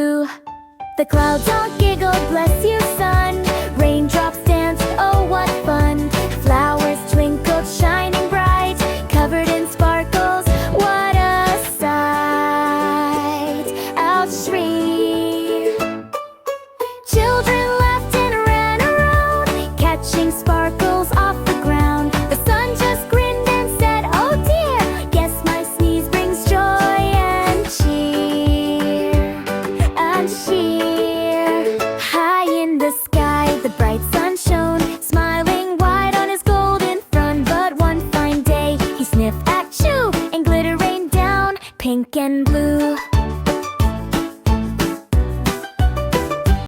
blue. The clouds all giggled, bless you, sun. Raindrops danced, oh what fun. Flowers twinkled, shining bright, covered in sparkles, what a sight. Out shriek. Children laughed and ran around, catching sparkles off the ground. The sun just grinned and said, oh dear, guess my sneeze brings joy and cheer. And cheer.